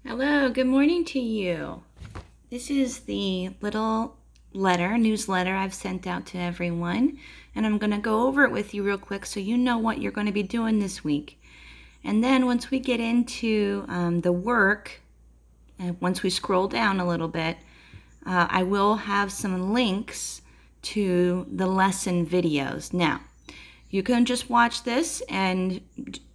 Hello, good morning to you. This is the little newsletter I've sent out to everyone, and I'm going to go over it with you real quick so you know what you're going to be doing this week. And then once we get into the work, once we scroll down a little bit, I will have some links to the lesson videos. Now, you can just watch this and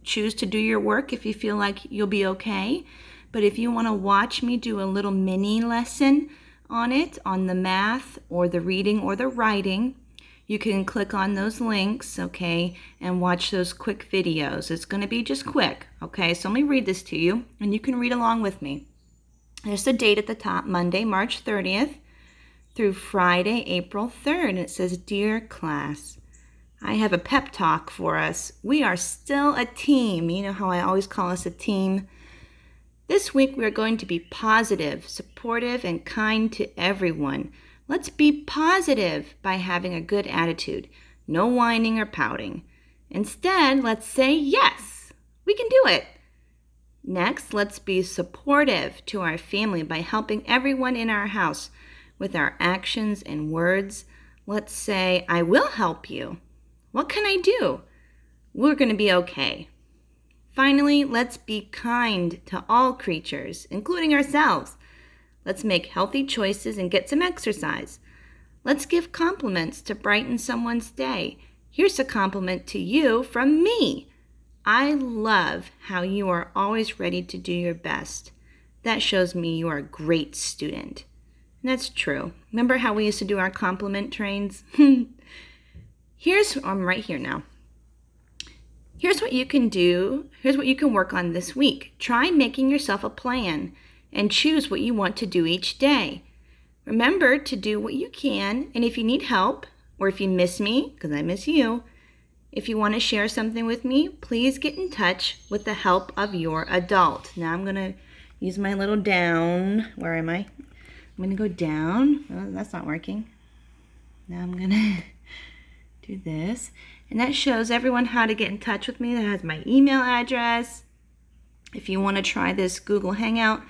choose to do your work if you feel like you'll be okay. But if you want to watch me do a little mini lesson on it, on the math or the reading or the writing, you can click on those links, okay, and watch those quick videos. It's going to be just quick, okay? So let me read this to you, and you can read along with me. There's the date at the top, Monday, March 30th through Friday, April 3rd. And it says, "Dear class, I have a pep talk for us. We are still a team." You know how I always call us a team? This week we are going to be positive, supportive, and kind to everyone. Let's be positive by having a good attitude. No whining or pouting. Instead, let's say yes, we can do it. Next, let's be supportive to our family by helping everyone in our house with our actions and words. Let's say, "I will help you. What can I do? We're going to be okay." Finally, let's be kind to all creatures, including ourselves. Let's make healthy choices and get some exercise. Let's give compliments to brighten someone's day. Here's a compliment to you from me. I love how you are always ready to do your best. That shows me you are a great student. And that's true. Remember how we used to do our compliment trains? I'm right here now. Here's what you can do. Here's what you can work on this week. Try making yourself a plan and choose what you want to do each day. Remember to do what you can, and if you need help, or if you miss me, because I miss you, if you want to share something with me, please get in touch with the help of your adult. Now I'm going to use my little down. Where am I? I'm going to go down. Oh, that's not working. Now I'm going to do this. And that shows everyone how to get in touch with me. That has my email address. If you want to try this Google Hangout,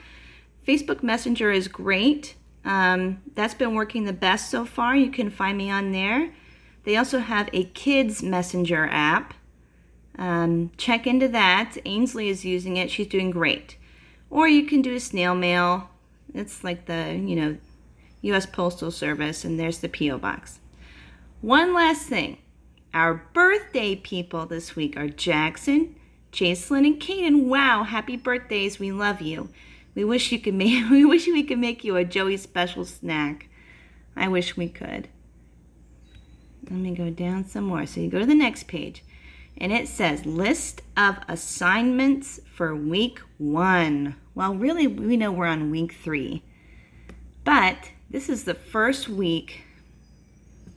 Facebook Messenger is great. That's been working the best so far. You can find me on there. They also have a kids messenger app. Check into that. Ainsley is using it. She's doing great. Or you can do a snail mail. It's like the, U.S. Postal Service, and there's the P.O. Box. One last thing. Our birthday people this week are Jackson, Jacelyn, and Kaden. Wow, happy birthdays. We love you. We wish we could make you a Joey special snack. I wish we could. Let me go down some more. So you go to the next page, and it says list of assignments for week 1. Well, really, we know we're on week 3, but this is the first week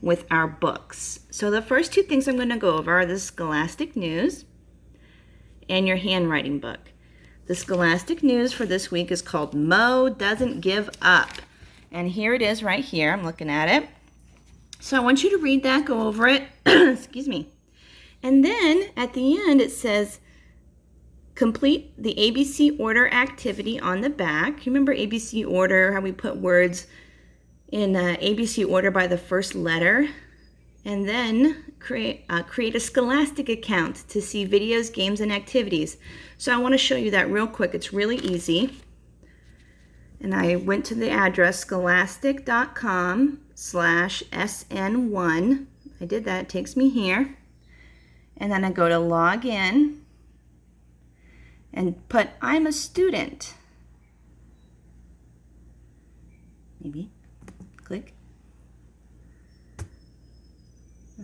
with our books. So the first 2 things I'm going to go over are the Scholastic News and your handwriting book. The Scholastic News for this week is called Mo Doesn't Give Up. And here it is right here. I'm looking at it. So I want you to read that, go over it. Excuse me. And then at the end it says complete the ABC order activity on the back. You remember ABC order, how we put words in ABC order by the first letter, and then create a Scholastic account to see videos, games, and activities. So I want to show you that real quick. It's really easy. And I went to the address scholastic.com/SN1. I did that. It takes me here. And then I go to log in and put I'm a student. Maybe. Click.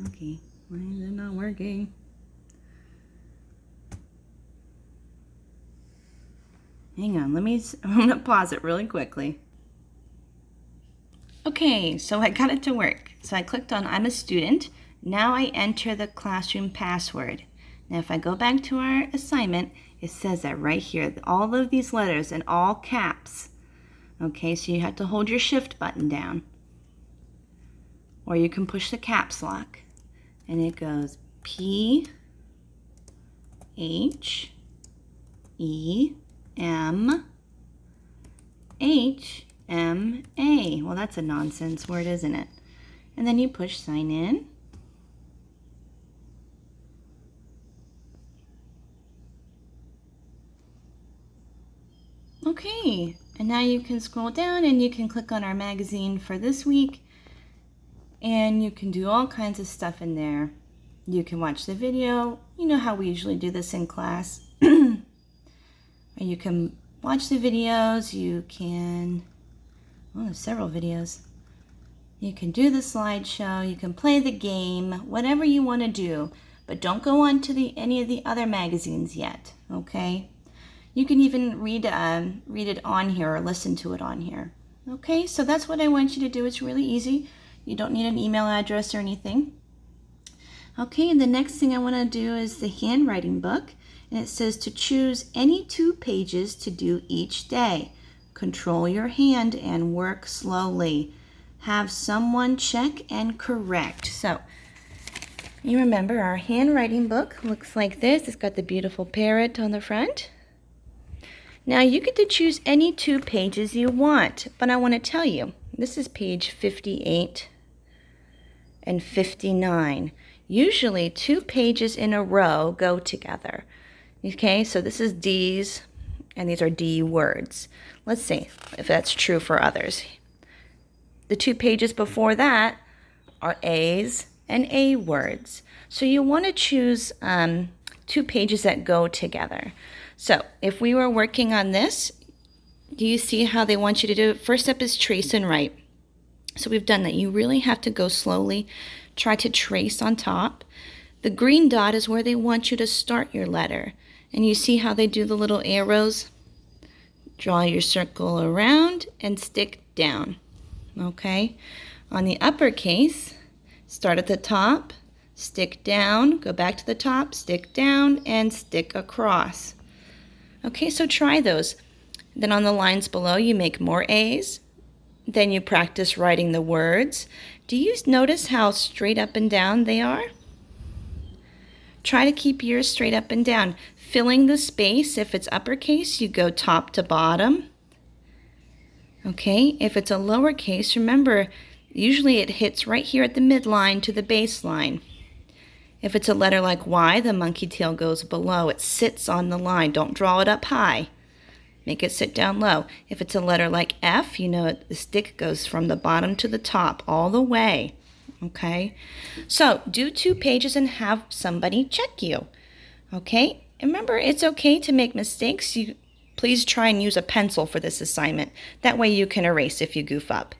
Okay, why is it not working? Hang on, I'm gonna pause it really quickly. Okay, so I got it to work. So I clicked on I'm a student. Now I enter the classroom password. Now if I go back to our assignment, it says that right here, all of these letters in all caps. Okay, so you have to hold your shift button down. Or you can push the caps lock. And it goes P-H-E-M HMA. Well, that's a nonsense word, isn't it? And then you push sign in. Okay, and now you can scroll down and you can click on our magazine for this week, and you can do all kinds of stuff in there. You can watch the video. You know how we usually do this in class. You can watch the videos. You can, oh, there's several videos. You can do the slideshow. You can play the game, whatever you want to do. But don't go on to any of the other magazines yet, okay? You can even read it on here or listen to it on here. Okay, so that's what I want you to do. It's really easy. You don't need an email address or anything. Okay, and the next thing I want to do is the handwriting book. And it says to choose any 2 pages to do each day. Control your hand and work slowly. Have someone check and correct. So, you remember our handwriting book looks like this. It's got the beautiful parrot on the front. Now you get to choose any 2 pages you want, but I want to tell you, this is page 58 and 59. Usually 2 pages in a row go together. Okay, so this is D's, and these are D words. Let's see if that's true for others. The 2 pages before that are A's and A words. So you want to choose 2 pages that go together. So if we were working on this, do you see how they want you to do it? First step is trace and write. So we've done that. You really have to go slowly. Try to trace on top. The green dot is where they want you to start your letter. And you see how they do the little arrows? Draw your circle around and stick down. Okay? On the uppercase, start at the top, stick down, go back to the top, stick down, and stick across. Okay, so try those. Then on the lines below, you make more A's. Then you practice writing the words. Do you notice how straight up and down they are? Try to keep yours straight up and down. Filling the space, if it's uppercase, you go top to bottom. Okay, if it's a lowercase, remember, usually it hits right here at the midline to the baseline. If it's a letter like Y, the monkey tail goes below. It sits on the line. Don't draw it up high. Make it sit down low. If it's a letter like F, you know the stick goes from the bottom to the top all the way. Okay? So do 2 pages and have somebody check you. Okay? Remember, it's okay to make mistakes. Please try and use a pencil for this assignment. That way you can erase if you goof up.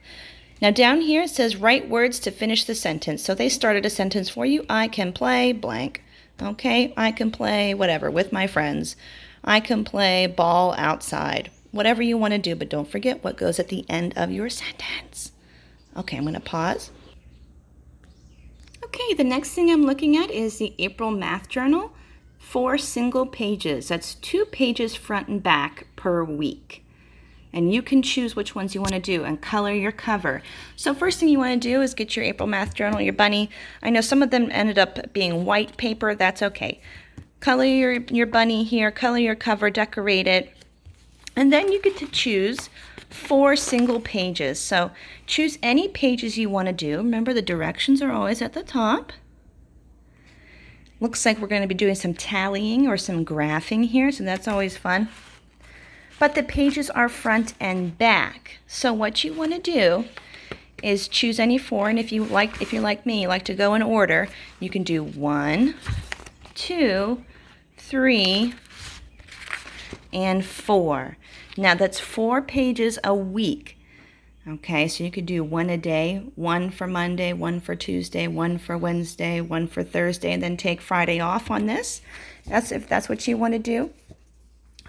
Now down here it says write words to finish the sentence. So they started a sentence for you. I can play blank. Okay, I can play whatever with my friends. I can play ball outside. Whatever you want to do, but don't forget what goes at the end of your sentence. Okay, I'm going to pause. Okay, the next thing I'm looking at is the April Math Journal. 4 single pages. That's 2 pages front and back per week. And you can choose which ones you want to do and color your cover. So first thing you want to do is get your April Math Journal, your bunny. I know some of them ended up being white paper. That's okay. Color your bunny here, color your cover, decorate it. And then you get to choose 4 single pages. So choose any pages you want to do. Remember, the directions are always at the top. Looks like we're going to be doing some tallying or some graphing here, so that's always fun. But the pages are front and back. So what you want to do is choose any 4, and if you're like me, you like to go in order, you can do 1, 2, 3, and 4. Now that's 4 pages a week. Okay, so you could do 1 a day, 1 for Monday, 1 for Tuesday, 1 for Wednesday, 1 for Thursday, and then take Friday off on this. That's if that's what you want to do.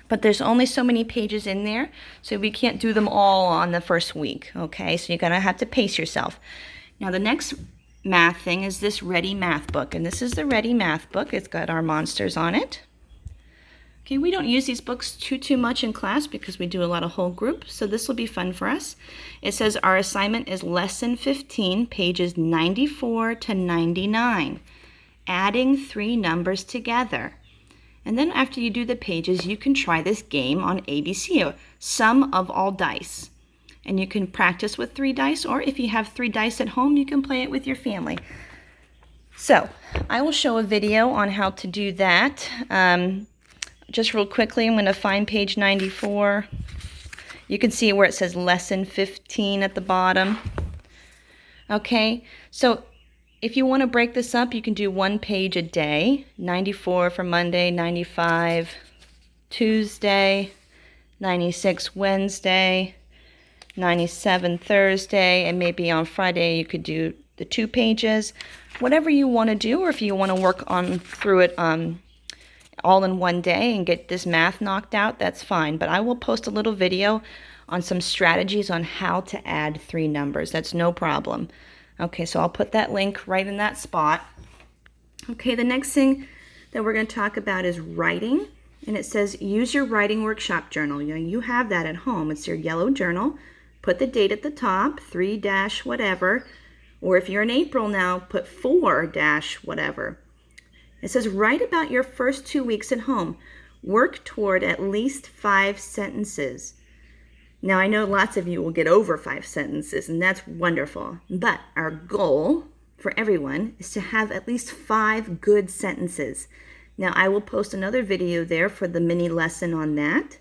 But there's only so many pages in there, so we can't do them all on the first week, okay? So you're going to have to pace yourself. Now the next math thing is this Ready Math book, and this is the Ready Math book. It's got our monsters on it. Okay, we don't use these books too much in class because we do a lot of whole group, so this will be fun for us. It says our assignment is lesson 15, pages 94 to 99, adding 3 numbers together. And then after you do the pages, you can try this game on ABC, sum of all dice. And you can practice with 3 dice, or if you have 3 dice at home, you can play it with your family. So I will show a video on how to do that. Just real quickly, I'm going to find page 94. You can see where it says lesson 15 at the bottom. Okay, so if you want to break this up, you can do 1 page a day. 94 for Monday, 95 Tuesday, 96 Wednesday, 97 Thursday, and maybe on Friday you could do the 2 pages. Whatever you want to do, or if you want to work on through it all in one day and get this math knocked out, that's fine. But I will post a little video on some strategies on how to add 3 numbers. That's no problem. Okay, so I'll put that link right in that spot. Okay, the next thing that we're going to talk about is writing. And it says use your writing workshop journal. You have that at home. It's your yellow journal. Put the date at the top, 3- whatever. Or if you're in April now, put 4- whatever. It says write about your first 2 weeks at home. Work toward at least 5 sentences. Now, I know lots of you will get over 5 sentences, and that's wonderful. But our goal for everyone is to have at least 5 good sentences. Now, I will post another video there for the mini lesson on that.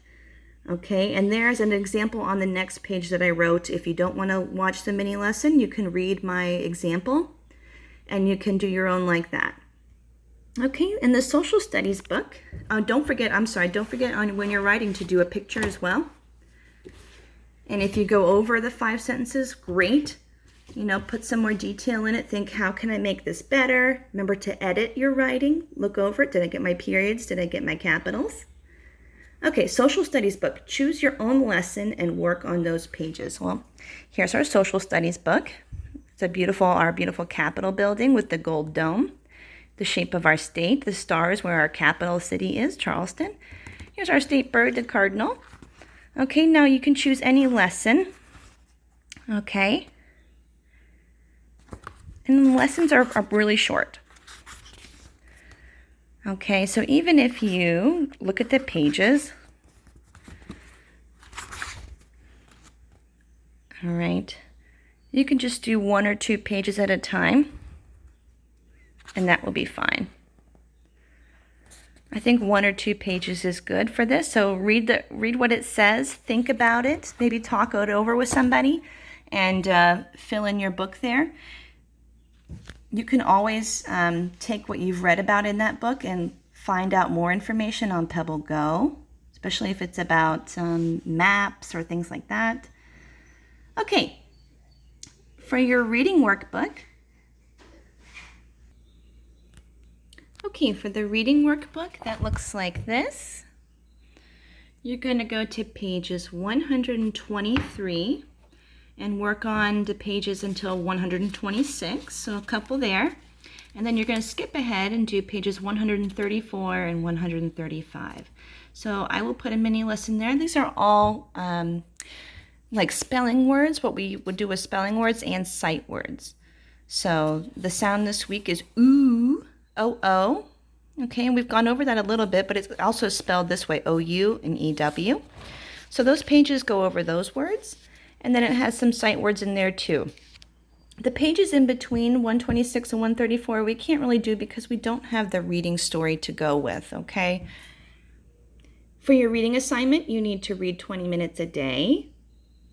Okay, and there's an example on the next page that I wrote. If you don't want to watch the mini lesson, you can read my example, and you can do your own like that. Okay, in the social studies book, don't forget on when you're writing to do a picture as well. And if you go over the 5 sentences, great. Put some more detail in it. Think, how can I make this better? Remember to edit your writing. Look over it. Did I get my periods? Did I get my capitals? Okay, social studies book. Choose your own lesson and work on those pages. Well, here's our social studies book. It's our beautiful Capitol building with the gold dome, the shape of our state, the stars where our capital city is, Charleston. Here's our state bird, the cardinal. Okay, now you can choose any lesson. Okay. And the lessons are really short. Okay, so even if you look at the pages, all right, you can just do 1 or 2 pages at a time, and that will be fine. I think 1 or 2 pages is good for this. So read what it says, think about it, maybe talk it over with somebody, and fill in your book there. You can always take what you've read about in that book and find out more information on Pebble Go, especially if it's about maps or things like that. Okay, for your reading workbook, for the reading workbook, that looks like this. You're going to go to pages 123 and work on the pages until 126, so a couple there. And then you're going to skip ahead and do pages 134 and 135. So I will put a mini lesson there. These are all like spelling words, what we would do with spelling words and sight words. So the sound this week is oo, O-O. Okay, and we've gone over that a little bit, but it's also spelled this way, O-U and E-W. So those pages go over those words, and then it has some sight words in there too. The pages in between 126 and 134 we can't really do because we don't have the reading story to go with, okay? For your reading assignment, you need to read 20 minutes a day,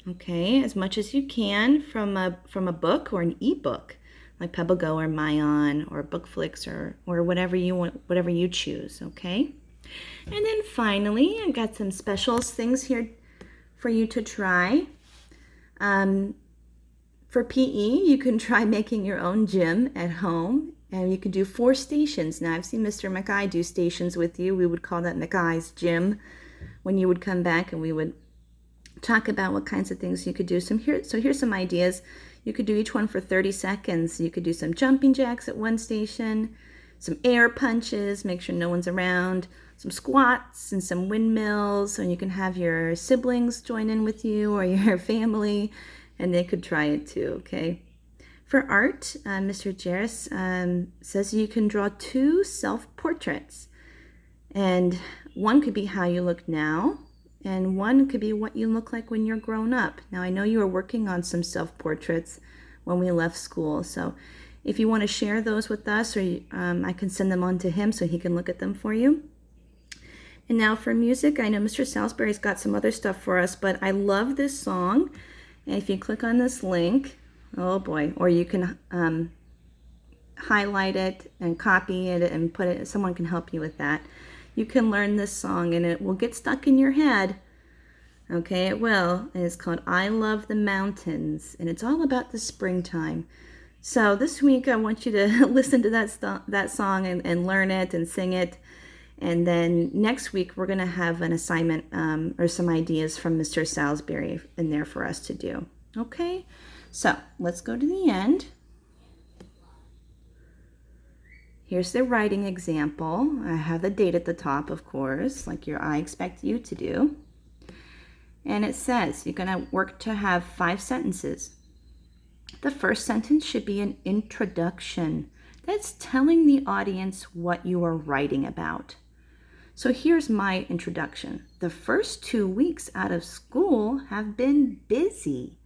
okay, as much as you can from a book or an ebook, like Pebble Go or Mayan or Bookflix or whatever you want, whatever you choose, okay? And then finally, I've got some specials things here for you to try. For PE, you can try making your own gym at home, and you can do 4 stations. Now, I've seen Mr. McKay do stations with you. We would call that McKay's gym when you would come back, and we would talk about what kinds of things you could do. So here's some ideas. You could do each one for 30 seconds. You could do some jumping jacks at one station, some air punches, make sure no one's around, some squats and some windmills, and you can have your siblings join in with you or your family, and they could try it too, okay? For art, Mr. Jarris says you can draw 2 self-portraits. And one could be how you look now, and one could be what you look like when you're grown up. Now, I know you were working on some self-portraits when we left school, so if you want to share those with us, or I can send them on to him so he can look at them for you. And now for music, I know Mr. Salisbury's got some other stuff for us, but I love this song. And if you click on this link, oh boy, or you can highlight it and copy it and put it, someone can help you with that. You can learn this song and it will get stuck in your head. Okay, it will. And it's called I Love the Mountains, and it's all about the springtime. So this week I want you to listen to that song and learn it and sing it. And then next week we're going to have an assignment or some ideas from Mr. Salisbury in there for us to do. Okay, so let's go to the end. Here's the writing example. I have the date at the top, of course, like I expect you to do. And it says you're going to work to have 5 sentences. The first sentence should be an introduction. That's telling the audience what you are writing about. So here's my introduction. The first 2 weeks out of school have been busy.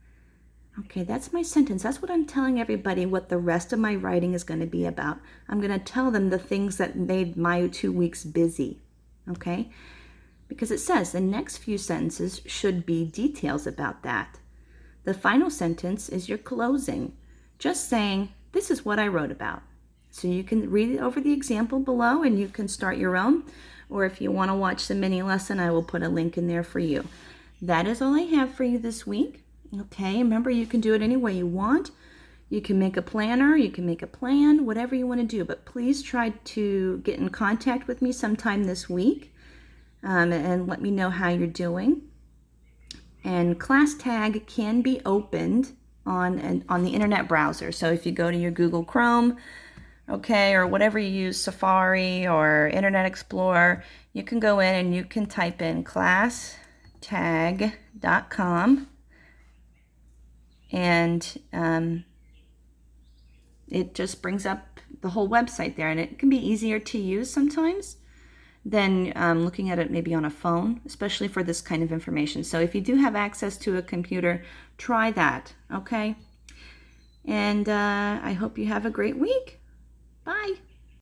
Okay, that's my sentence. That's what I'm telling everybody what the rest of my writing is going to be about. I'm going to tell them the things that made my 2 weeks busy. Okay? Because it says the next few sentences should be details about that. The final sentence is your closing, just saying, this is what I wrote about. So you can read over the example below and you can start your own. Or if you want to watch the mini lesson, I will put a link in there for you. That is all I have for you this week. Okay, remember you can do it any way you want. You can make a planner, you can make a plan, whatever you want to do. But please try to get in contact with me sometime this week and let me know how you're doing. And class tag can be opened on the internet browser. So if you go to your Google Chrome, okay, or whatever you use, Safari or Internet Explorer, you can go in and you can type in classtag.com, and it just brings up the whole website there, and it can be easier to use sometimes than looking at it maybe on a phone, especially for this kind of information. So if you do have access to a computer, try that, okay? And I hope you have a great week. Bye.